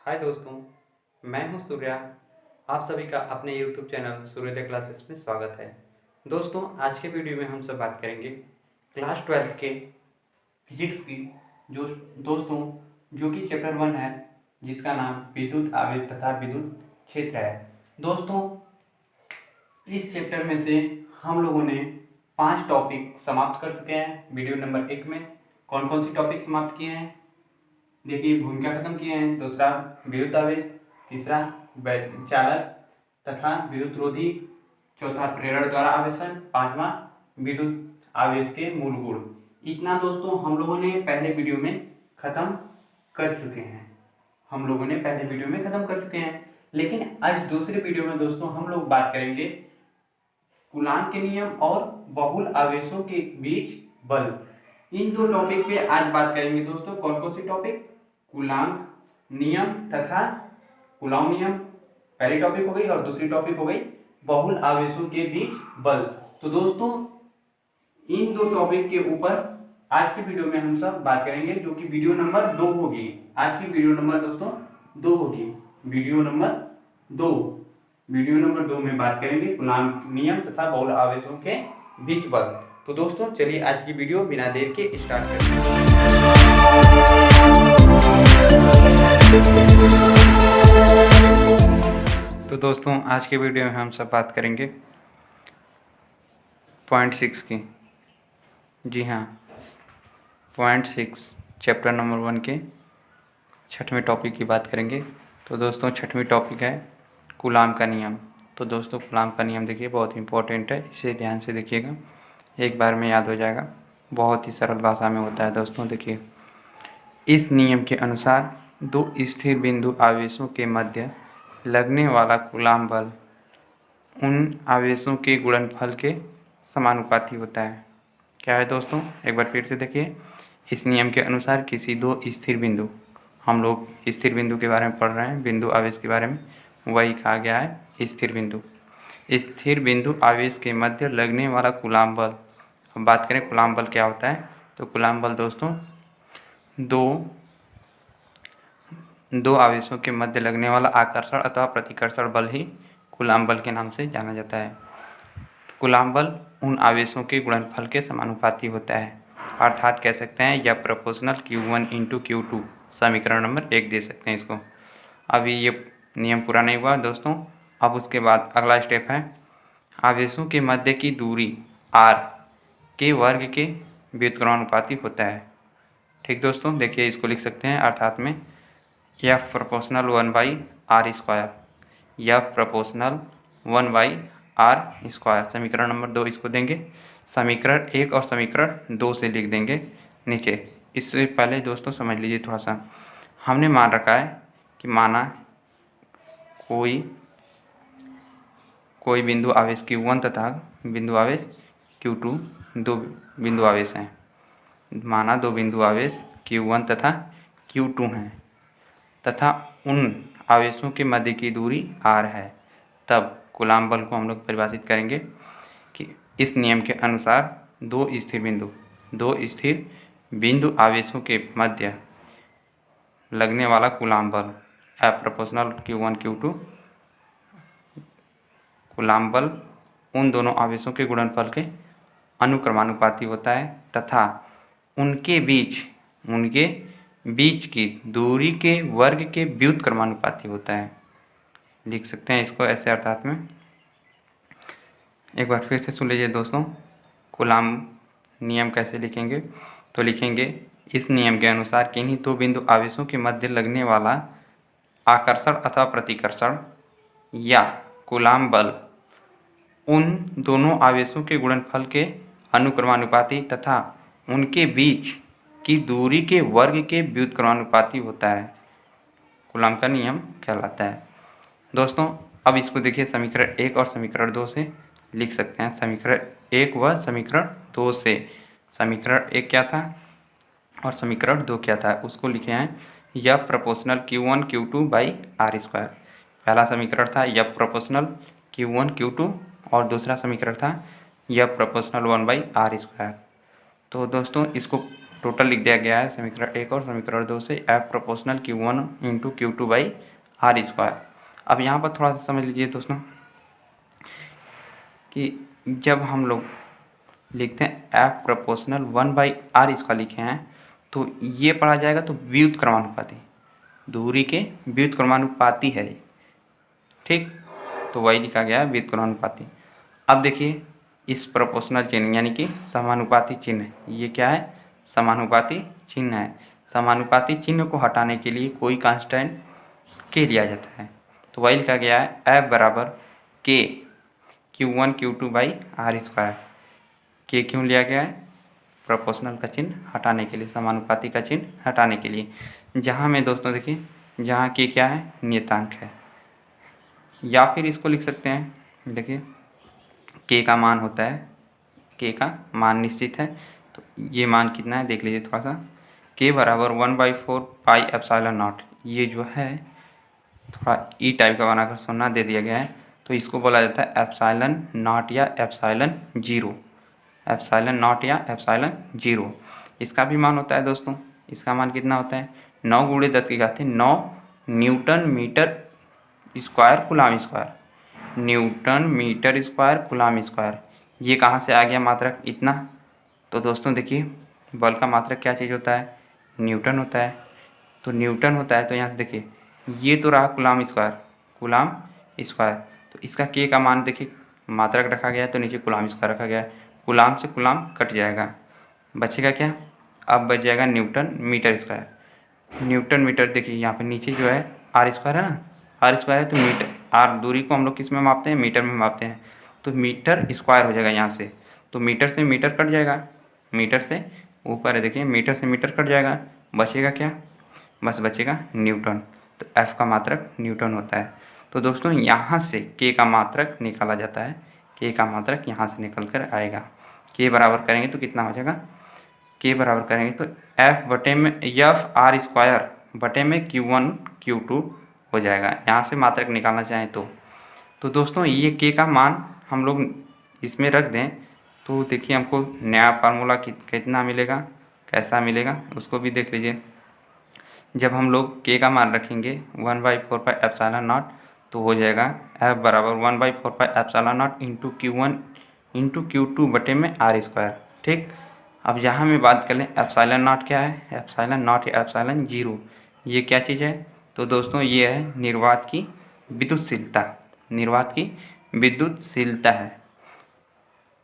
हाय दोस्तों, मैं हूं सूर्या। आप सभी का अपने YouTube चैनल सूर्योदय क्लासेस में स्वागत है। दोस्तों, आज के वीडियो में हम सब बात करेंगे क्लास 12th के फिजिक्स की जो दोस्तों जो कि चैप्टर 1 है, जिसका नाम विद्युत आवेश तथा विद्युत क्षेत्र है। दोस्तों, इस चैप्टर में से हम लोगों ने 5 टॉपिक समाप्त कर चुके हैं। वीडियो नंबर 1 में कौन कौन सी टॉपिक समाप्त किए हैं देखिए, भूमिका खत्म किए हैं। दूसरा विद्युत आवेश, तीसरा चालक तथा विद्युत रोधी, चौथा प्रेरण द्वारा आवेशन, पांचवा विद्युत आवेश के मूल गुण। इतना दोस्तों हम लोगों ने पहले वीडियो में खत्म कर चुके हैं। लेकिन आज दूसरे वीडियो में दोस्तों हम लोग बात करेंगे कूलाम के नियम और बहुल आवेशों के बीच बल। इन दो टॉपिक पे आज बात करेंगे दोस्तों। कौन कौन सी टॉपिक? कूलाम नियम तथा कूलाम नियम पहली टॉपिक हो गई, और दूसरी टॉपिक हो गई बहुल आवेशों के बीच बल। तो दोस्तों, इन दो टॉपिक के ऊपर आज की वीडियो में हम सब बात करेंगे, जो कि वीडियो नंबर 2 होगी। आज की वीडियो नंबर दोस्तों 2 होगी। वीडियो नंबर 2 में बात करेंगे कूलाम नियम तथा बहुल आवेशों के बीच बल। तो दोस्तों, चलिए आज की वीडियो बिना देर के स्टार्ट करते हैं। तो दोस्तों, आज के वीडियो में हम सब बात करेंगे पॉइंट 6 की। जी हाँ, पॉइंट 6 चैप्टर नंबर 1 के 6वें टॉपिक की बात करेंगे। तो दोस्तों, 6वीं टॉपिक है कूलाम का नियम। तो दोस्तों, कूलाम का नियम देखिए बहुत इंपॉर्टेंट है, इसे ध्यान से देखिएगा, एक बार में याद हो जाएगा। बहुत ही सरल भाषा में होता है दोस्तों। देखिए, इस नियम के अनुसार दो स्थिर बिंदु आवेशों के मध्य लगने वाला कूलाम बल उन आवेशों के गुणनफल के समानुपाती होता है। क्या है दोस्तों? एक बार फिर से देखिए, इस नियम के अनुसार किसी दो स्थिर बिंदु, हम लोग स्थिर बिंदु के बारे में पढ़ रहे हैं, बिंदु आवेश के बारे में, वही कहा गया है स्थिर बिंदु आवेश के मध्य लगने वाला कूलाम बल। अब बात करें कूलाम बल क्या होता है। तो कूलाम बल दोस्तों दो आवेशों के मध्य लगने वाला आकर्षण अथवा प्रतिकर्षण बल ही कूलाम बल के नाम से जाना जाता है। कूलाम बल उन आवेशों के गुणनफल के समानुपाती होता है, अर्थात कह सकते हैं या प्रोपोर्शनल Q1 × Q2, समीकरण नंबर 1 दे सकते हैं इसको। अभी ये नियम पूरा नहीं हुआ दोस्तों। अब उसके बाद अगला स्टेप है आवेशों के मध्य की दूरी r के वर्ग के व्युत्क्रमानुपाती होता है। ठीक दोस्तों, देखिए इसको लिख सकते हैं अर्थात में F proportional 1/r², F proportional 1/r², समीकरण नंबर 2 इसको देंगे। समीकरण 1 और समीकरण 2 से लिख देंगे नीचे। इससे पहले दोस्तों समझ लीजिए थोड़ा सा, हमने मान रखा है कि माना कोई बिंदु आवेश Q1 तथा बिंदु आवेश Q2, दो बिंदु आवेश हैं। माना दो बिंदु आवेश Q1 तथा Q2 हैं तथा उन आवेशों के मध्य की दूरी r है। तब कूलाम बल को हम लोग परिभाषित करेंगे कि इस नियम के अनुसार दो स्थिर बिंदु आवेशों के मध्य लगने वाला कूलाम बल F proportional Q1 Q2, coulomb बल उन दोनों आवेशों के गुणनफल के अनुक्रमानुपाती होता है तथा उनके बीच की दूरी के वर्ग के व्युत्क्रमानुपाती होता है। लिख सकते हैं इसको ऐसे अर्थात में। एक बार फिर से सुन लीजिए दोस्तों, कूलाम नियम कैसे लिखेंगे। तो लिखेंगे इस नियम के अनुसार किन्हीं दो बिंदु आवेशों के मध्य लगने वाला आकर्षण अथवा प्रतिकर्षण या कूलाम बल उन दोनों आवेशों के गुणनफल के अनुक्रमानुपाती तथा उनके बीच की दूरी के वर्ग के व्युत्क्रमानुपाती होता है, कूलाम का नियम कहलाता है। दोस्तों, अब इसको देखिए समीकरण 1 और समीकरण 2 से लिख सकते हैं। समीकरण 1 व समीकरण 2 से, समीकरण 1 क्या था और समीकरण 2 क्या था, उसको लिखे हैं F प्रोपोर्शनल Q1 Q2/r²। पहला समीकरण था F प्रोपोर्शनल Q1 Q2 और दूसरा समीकरण था F प्रोपोर्शनल 1/r²। तो दोस्तों, इसको टोटल लिख दिया गया है समीकरण 1 और समीकरण 2 से F proportional Q1 into Q2 by R square. अब यहाँ पर थोड़ा सा समझ लीजिए दोस्तों कि जब हम लोग लिखते हैं F proportional 1 by R square लिखे हैं तो ये पढ़ा जाएगा तो व्युत्क्रमानुपाती, दूरी के व्युत्क्रमानुपाती है ये, ठीक। तो वही लिखा गया है व्युत्क्रमानुपाती। अब देखिए इस प्रोपोर्शनल चिन्ह यानी कि समानुपाती चिन्ह, ये क्या है, समानुपाती चिन्ह है। समानुपाती चिन्ह को हटाने के लिए कोई कांस्टेंट के लिया जाता है, तो वही लिखा गया है F बराबर के Q1 Q2 by R square. के क्यों लिया गया है, प्रोपोर्शनल का चिन्ह हटाने के लिए, समानुपाती का चिन्ह हटाने के लिए। जहाँ में दोस्तों देखिए, जहाँ के क्या है, नियतांक है, या फिर इसको लिख सकते हैं, देखिए के का मान होता है, के का मान निश्चित है, तो ये मान कितना है देख लीजिए थोड़ा सा, के बराबर 1/4 पाई एप्सिलॉन नॉट। ये जो है थोड़ा ई टाइप का बनाकर सुनना दे दिया गया है, तो इसको बोला जाता है एप्सिलॉन नॉट या एप्सिलॉन जीरो, एप्सिलॉन नॉट या एप्सिलॉन जीरो। इसका भी मान होता है दोस्तों, इसका मान कितना होता है, 9 × 10⁻9 newton metre square coulomb square, newton metre square coulomb square. ये कहाँ से आ गया मात्रक इतना, तो दोस्तों देखिए बल का मात्रक क्या चीज़ होता है, न्यूटन होता है। तो न्यूटन होता है तो यहाँ से देखिए ये तो रहा कूलाम स्क्वायर, कूलाम स्क्वायर, तो इसका के का मान देखिए मात्रक रखा गया है तो नीचे कूलाम स्क्वायर रखा गया है, कूलाम से कूलाम कट जाएगा, बचेगा क्या, अब बच जाएगा newton metre square. Newton metre देखिए यहाँ पे नीचे जो है आर स्क्वायर है ना, आर स्क्वायर है तो मीटर, आर दूरी को हम लोग किस में मापते हैं, मीटर में मापते हैं, तो मीटर स्क्वायर हो जाएगा यहाँ से, तो मीटर से मीटर कट जाएगा, मीटर से ऊपर है देखिए, मीटर से मीटर कट जाएगा, बचेगा क्या, बस बचेगा न्यूटन। तो एफ का मात्रक न्यूटन होता है। तो दोस्तों यहाँ से के का मात्रक निकाला जाता है, के का मात्रक यहाँ से निकल कर आएगा। के बराबर करेंगे तो कितना हो जाएगा, के बराबर करेंगे तो एफ बटे में एफ आर स्क्वायर बटे में Q1 Q2 हो जाएगा, यहाँ से मात्रक निकालना चाहें तो दोस्तों ये के का मान हम लोग इसमें रख दें तो देखिए हमको नया फार्मूला कितना मिलेगा, कैसा मिलेगा उसको भी देख लीजिए। जब हम लोग के का मान रखेंगे 1/4 पाई एप्सिलॉन नॉट तो हो जाएगा एफ बराबर 1/4 pi epsilon naught into Q1 into Q2 बटे में आर स्क्वायर, ठीक। अब यहाँ में बात कर लें एप्सिलॉन नॉट क्या है, एप्सिलॉन नॉट या एप्सिलॉन जीरो, ये क्या चीज़ है, तो दोस्तों ये है निर्वात की विद्युतशीलता, निर्वात की विद्युतशीलता है।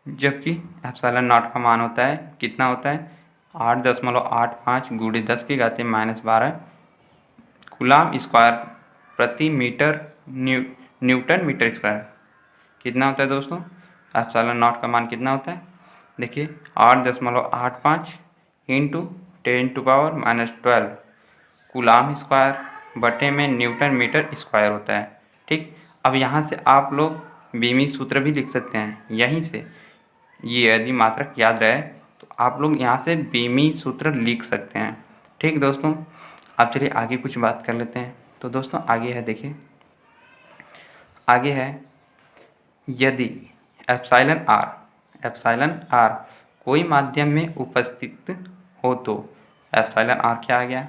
जबकि एप्सिलॉन नॉट का मान होता है कितना होता है 8.85 × 10⁻12 कूलाम स्क्वायर प्रति मीटर न्यूटन मीटर स्क्वायर। कितना होता है दोस्तों, एप्सिलॉन नॉट का मान कितना होता है, देखिए 8.85 इंटू 10⁻12 कूलाम स्क्वायर बटे में न्यूटन मीटर स्क्वायर होता है, ठीक। अब यहाँ से आप लोग बीमी सूत्र भी लिख सकते हैं, यहीं से ये यदि मात्रक याद रहे तो आप लोग यहाँ से बीमी सूत्र लिख सकते हैं, ठीक दोस्तों। अब चलिए आगे कुछ बात कर लेते हैं। तो दोस्तों आगे है, देखिए आगे है यदि एप्सिलॉन आर कोई माध्यम में उपस्थित हो तो एप्सिलॉन आर क्या आ गया,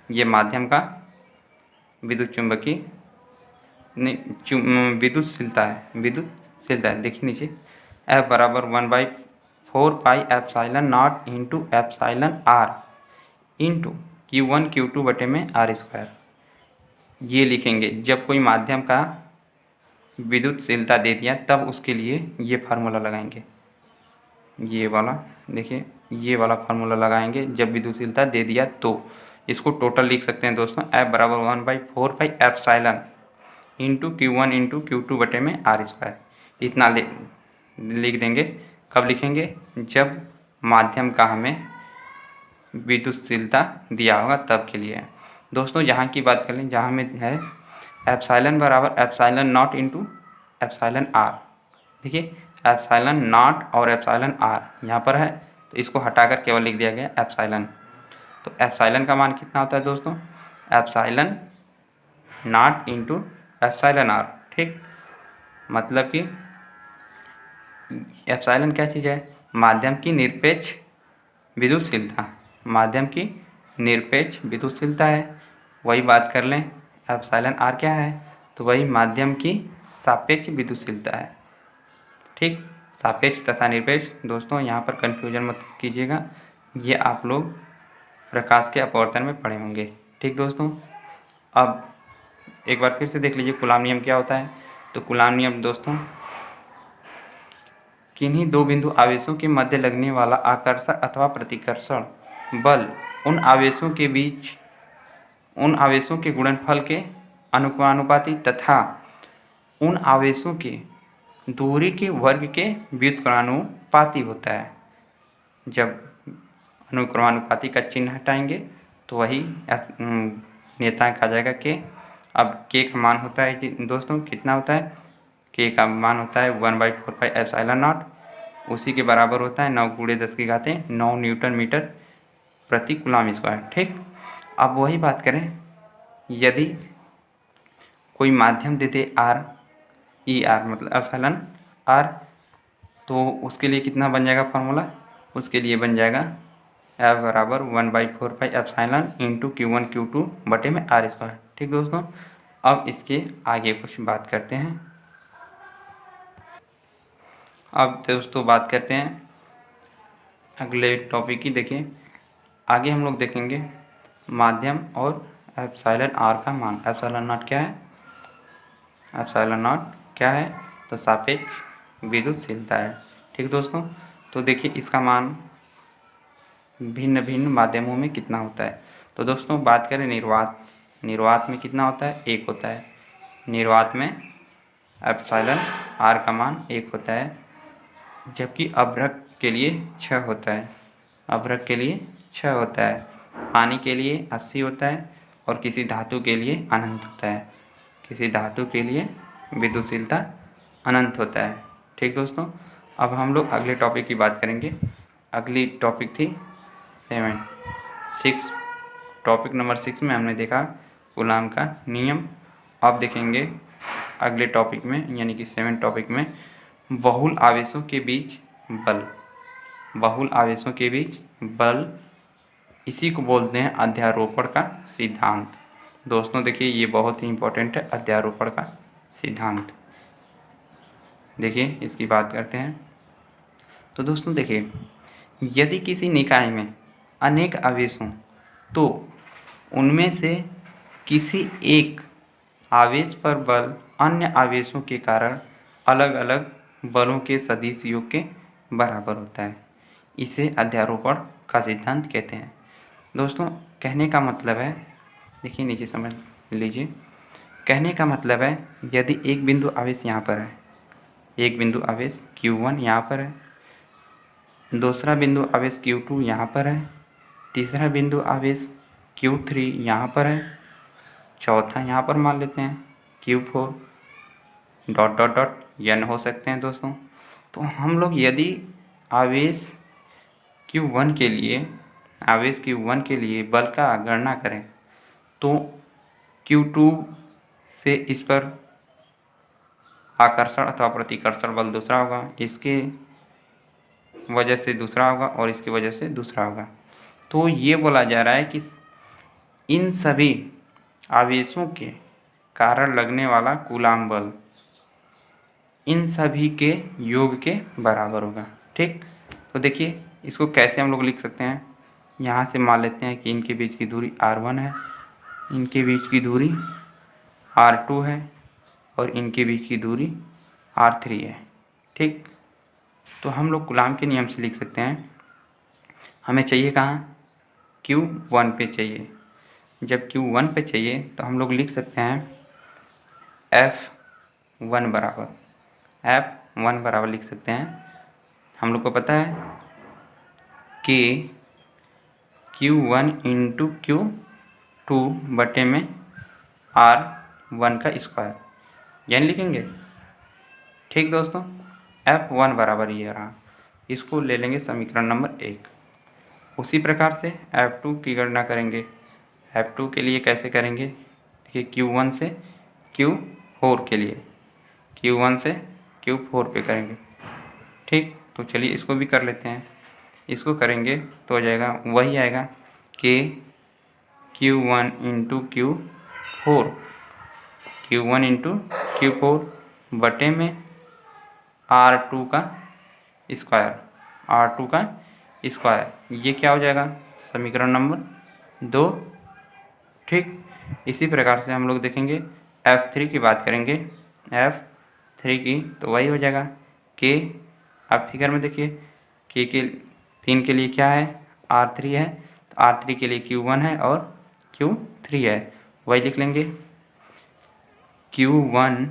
ये माध्यम का विद्युत चुंबकीय विद्युतशीलता है, विद्युतशीलता है, देखिए नीचे एफ बराबर 1/4 pi epsilon naught into epsilon R into Q1 Q2 बटे में आर स्क्वायर। ये लिखेंगे जब कोई माध्यम का विद्युतशीलता दे दिया तब उसके लिए ये फार्मूला लगाएंगे, ये वाला देखिए ये वाला फार्मूला लगाएंगे जब विद्युतशीलता दे दिया तो। इसको टोटल लिख सकते हैं दोस्तों, एफ बराबर 1/4 pi epsilon into Q1 into Q2 बटे में आर स्क्वायर। इतना लिख देंगे, कब लिखेंगे, जब माध्यम का हमें विद्युतशीलता दिया होगा तब के लिए। दोस्तों यहाँ की बात कर लें, जहाँ में है एप्सिलॉन बराबर epsilon naught into epsilon R, देखिए एप्सिलॉन नॉट और एप्सिलॉन आर यहाँ पर है तो इसको हटाकर केवल लिख दिया गया एप्सिलॉन। तो एप्सिलॉन का मान कितना होता है दोस्तों, epsilon naught into epsilon R, ठीक। मतलब कि एप्सिलॉन क्या चीज़ है, माध्यम की निरपेक्ष विद्युतशीलता, माध्यम की निरपेक्ष विद्युतशीलता है। वही बात कर लें एप्सिलॉन आर क्या है, तो वही माध्यम की सापेक्ष विद्युतशीलता है। ठीक, सापेक्ष तथा निरपेक्ष दोस्तों यहाँ पर कन्फ्यूजन मत कीजिएगा, ये आप लोग प्रकाश के अपवर्तन में पढ़े होंगे। ठीक दोस्तों, अब एक बार फिर से देख लीजिए कूलाम नियम क्या होता है। तो कूलाम नियम दोस्तों किन्हीं दो बिंदु आवेशों के मध्य लगने वाला आकर्षण अथवा प्रतिकर्षण बल उन आवेशों के गुणनफल के अनुपानुपाती तथा उन आवेशों के दूरी के वर्ग के व्युत्क्रमानुपाती होता है। जब अनुक्रमानुपाती का चिन्ह हटाएंगे तो वही नियतांक आ जाएगा के। अब के का मान होता है दोस्तों कितना होता है, के का मान होता है 1/4 एप्सिलॉन नॉट, उसी के बराबर होता है 9 × 10⁹ न्यूटन मीटर प्रति कूलाम स्क्वायर। ठीक, अब वही बात करें, यदि कोई माध्यम दे दे आर, ई आर मतलब एप्सिलॉन आर, तो उसके लिए कितना बन जाएगा फॉर्मूला, उसके लिए बन जाएगा F बराबर 1/4 एप्सिलॉन इंटू Q1 Q2 बटे में R स्क्वायर। ठीक दोस्तों, अब इसके आगे कुछ बात करते हैं। अब दोस्तों बात करते हैं अगले टॉपिक की। देखिए आगे हम लोग देखेंगे माध्यम और एप्सिलॉन आर का मान। एप्सिलॉन नॉट क्या है, एप्सिलॉन नॉट क्या है, तो सापेक्ष विद्युतशीलता है। ठीक दोस्तों, तो देखिए इसका मान भिन्न भिन्न माध्यमों में कितना होता है। तो दोस्तों बात करें निर्वात में कितना होता है, 1 होता है। निर्वात में एप्सिलॉन आर का मान 1 होता है, जबकि अभ्रक के लिए 6 होता है। अभ्रक के लिए 6 होता है, पानी के लिए 80 होता है और किसी धातु के लिए अनंत होता है। किसी धातु के लिए विद्युतशीलता अनंत होता है। ठीक दोस्तों, अब हम लोग अगले टॉपिक की बात करेंगे। अगली टॉपिक थी 6। टॉपिक नंबर 6 में हमने देखा कूलाम का नियम। अब देखेंगे अगले टॉपिक में यानी कि 7 टॉपिक में बहुल आवेशों के बीच बल। बहुल आवेशों के बीच बल, इसी को बोलते हैं अध्यारोपण का सिद्धांत। दोस्तों देखिए ये बहुत ही इम्पोर्टेंट है, अध्यारोपण का सिद्धांत। देखिए इसकी बात करते हैं। तो दोस्तों देखिए, यदि किसी निकाय में अनेक आवेश हों तो उनमें से किसी एक आवेश पर बल अन्य आवेशों के कारण अलग अलग बलों के सदिश योग के बराबर होता है। इसे अध्यारोपण का सिद्धांत कहते हैं। दोस्तों कहने का मतलब है, देखिए नीचे समझ लीजिए, कहने का मतलब है यदि एक बिंदु आवेश यहाँ पर है, एक बिंदु आवेश Q1 यहाँ पर है, दूसरा बिंदु आवेश Q2 यहाँ पर है, तीसरा बिंदु आवेश Q3 यहाँ पर है, चौथा यहाँ पर मान लेते हैं Q4 ... n हो सकते हैं दोस्तों। तो हम लोग यदि आवेश Q1 के लिए बल का गणना करें तो Q2 से इस पर आकर्षण अथवा प्रतिकर्षण बल दूसरा होगा, इसके वजह से दूसरा होगा और इसकी वजह से दूसरा होगा। तो ये बोला जा रहा है कि इन सभी आवेशों के कारण लगने वाला कूलाम बल इन सभी के योग के बराबर होगा। ठीक, तो देखिए इसको कैसे हम लोग लिख सकते हैं। यहाँ से मान लेते हैं कि इनके बीच की दूरी R1 है, इनके बीच की दूरी R2 है और इनके बीच की दूरी R3 है। ठीक, तो हम लोग कूलाम के नियम से लिख सकते हैं। हमें चाहिए कहाँ, Q1 पे चाहिए। जब Q1 पे चाहिए तो हम लोग लिख सकते हैं F1 बराबर लिख सकते हैं। हम लोग को पता है कि Q1 इंटू Q2 बटे में R1 का स्क्वायर, यानी लिखेंगे। ठीक दोस्तों, F1 बराबर ये रहा, इसको ले लेंगे समीकरण नंबर 1। उसी प्रकार से F2 की गणना करेंगे। F2 के लिए कैसे करेंगे, देखिए Q1 से Q4 के लिए, Q1 से Q4 पे करेंगे। ठीक, तो चलिए इसको भी कर लेते हैं। इसको करेंगे तो हो जाएगा, वही आएगा के Q1 into Q4, Q1 into Q4 बटे में R2 का स्क्वायर, R2 का स्क्वायर। ये क्या हो जाएगा, समीकरण नंबर 2। ठीक, इसी प्रकार से हम लोग देखेंगे F3 की बात करेंगे, F3 की, तो वही हो जाएगा के, आप फिगर में देखिए के 3 के लिए क्या है, R3 है, तो R3 के लिए Q1 है और Q3 है, वही लिख लेंगे Q1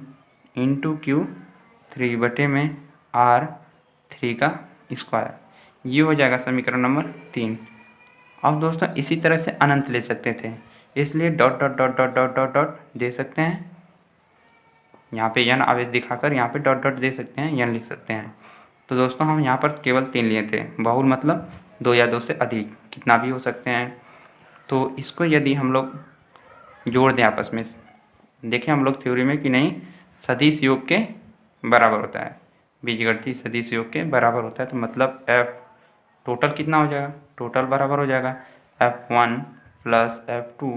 इंटू Q3 बटे में R3 का स्क्वायर। ये हो जाएगा समीकरण नंबर 3। अब दोस्तों इसी तरह से अनंत ले सकते थे, इसलिए dot dot dot dot dot dot dot दे सकते हैं, यहाँ पे n आवेश दिखाकर यहाँ पे डॉट डॉट दे सकते हैं, n लिख सकते हैं। तो दोस्तों हम यहाँ पर केवल 3 लिए थे, बहुल मतलब 2 या 2 से अधिक कितना भी हो सकते हैं। तो इसको यदि हम लोग जोड़ दें आपस में, देखें हम लोग थ्योरी में कि नहीं सदिश योग के बराबर होता है, बीजगणितीय सदिश योग के बराबर होता है, तो मतलब F टोटल कितना हो जाएगा, टोटल बराबर हो जाएगा F1 plus F2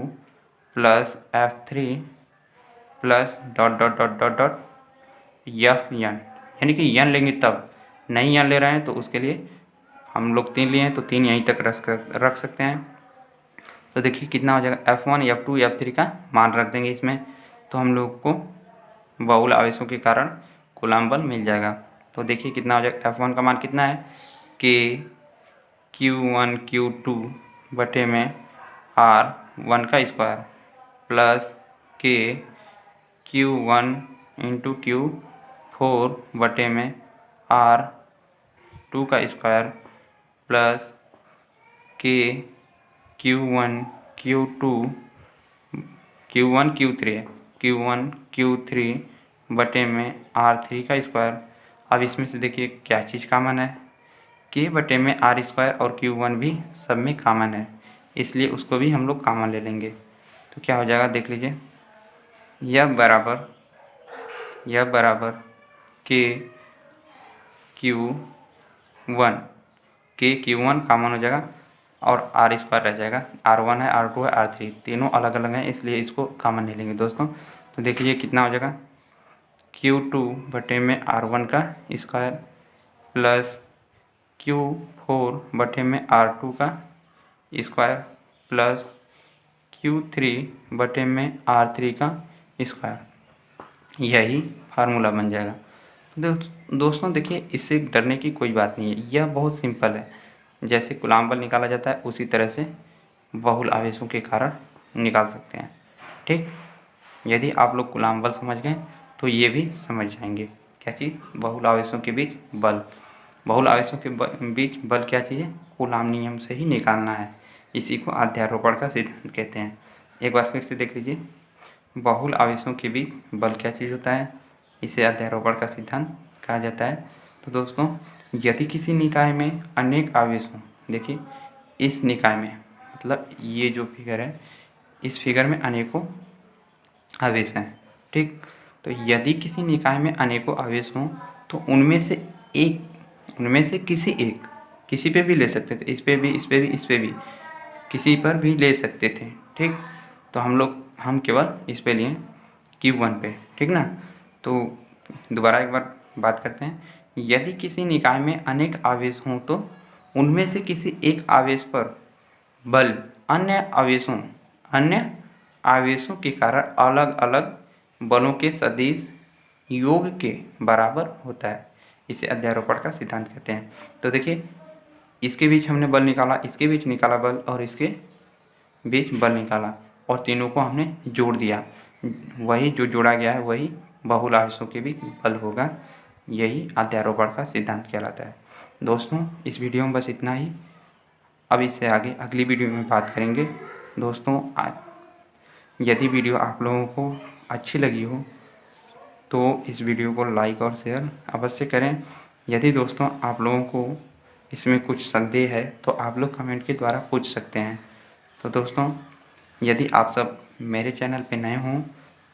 plus F3 plus dot dot dot dot dot Fn, यानी कि n लेंगे तब, नहीं n ले रहे हैं तो उसके लिए हम लोग 3 लिए हैं तो 3 यहीं तक रख सकते हैं। तो देखिए कितना हो जाएगा, F1 F2 F3 का मान रख देंगे इसमें, तो हम लोग को बहुल आवेशों के कारण कूलाम बल मिल जाएगा। तो देखिए कितना हो जाएगा, F1 का मान कितना है के Q1 Q2 बटे में R1 का स्क्वायर प्लस के Q1 इंटू Q4 बटे में R2 का स्क्वायर प्लस के Q1 Q3 बटे में R3 का स्क्वायर। अब इसमें से देखिए क्या चीज़ कॉमन है, के बटे में R स्क्वायर और Q1 भी सब में कॉमन है, इसलिए उसको भी हम लोग कॉमन ले लेंगे। तो क्या हो जाएगा देख लीजिए, यह बराबर के Q1 कॉमन हो जाएगा और R स्क्वायर रह जाएगा, R1 है R2 है R3 तीनों अलग अलग हैं, इसलिए इसको कॉमन नहीं लेंगे दोस्तों। तो देख लीजिए कितना हो जाएगा, Q2 बटे में R1 का स्क्वायर प्लस Q4 बटे में R2 का स्क्वायर प्लस Q3 बटे में R3 का स्क्वायर, यही फार्मूला बन जाएगा। दोस्तों देखिए इससे डरने की कोई बात नहीं है, यह बहुत सिंपल है, जैसे कूलाम बल निकाला जाता है उसी तरह से बहुल आवेशों के कारण निकाल सकते हैं। ठीक, यदि आप लोग कूलाम बल समझ गए तो ये भी समझ जाएंगे। क्या चीज़, बहुल आवेशों के बीच बल, बहुल आवेशों के बीच बल क्या चीज़ है, कूलाम नियम से ही निकालना है, इसी को अध्यारोपण का सिद्धांत कहते हैं। एक बार फिर से देख लीजिए, बहुल आवेशों के बीच बल क्या चीज़ होता है, इसे अध्यारोपण का सिद्धांत कहा जाता है। तो दोस्तों यदि किसी निकाय में अनेक आवेश हों, देखिए इस निकाय में मतलब ये जो फिगर है, इस फिगर में अनेकों आवेश हैं। ठीक, तो यदि किसी निकाय में अनेकों आवेश हों तो उनमें से किसी पे भी ले सकते थे, इस पे भी, इस पे भी, इस पे भी, किसी पर भी ले सकते थे। ठीक, तो हम केवल इस पे लिए Q1 पे, ठीक ना। तो दोबारा एक बार बात करते हैं, यदि किसी निकाय में अनेक आवेश हों तो उनमें से किसी एक आवेश पर बल अन्य आवेशों के कारण अलग अलग बलों के सदिश योग के बराबर होता है, इसे अध्यारोपण का सिद्धांत कहते हैं। तो देखिए इसके बीच हमने बल निकाला, इसके बीच निकाला बल और इसके बीच बल निकाला और तीनों को हमने जोड़ दिया, वही जो जोड़ा गया है वही बहुल आवेशों के बीच बल होगा, यही अध्यारोपण का सिद्धांत कहलाता है। दोस्तों इस वीडियो में बस इतना ही, अब इससे आगे अगली वीडियो में बात करेंगे। दोस्तों यदि वीडियो आप लोगों को अच्छी लगी हो तो इस वीडियो को लाइक और शेयर अवश्य करें। यदि दोस्तों आप लोगों को इसमें कुछ संदेह है तो आप लोग कमेंट के द्वारा पूछ सकते हैं। तो दोस्तों यदि आप सब मेरे चैनल पे नए हों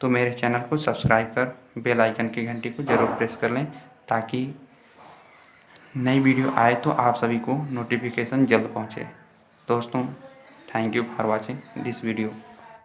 तो मेरे चैनल को सब्सक्राइब कर बेल आइकन की घंटी को ज़रूर प्रेस कर लें, ताकि नई वीडियो आए तो आप सभी को नोटिफिकेशन जल्द पहुँचे। दोस्तों, thank you for watching this video.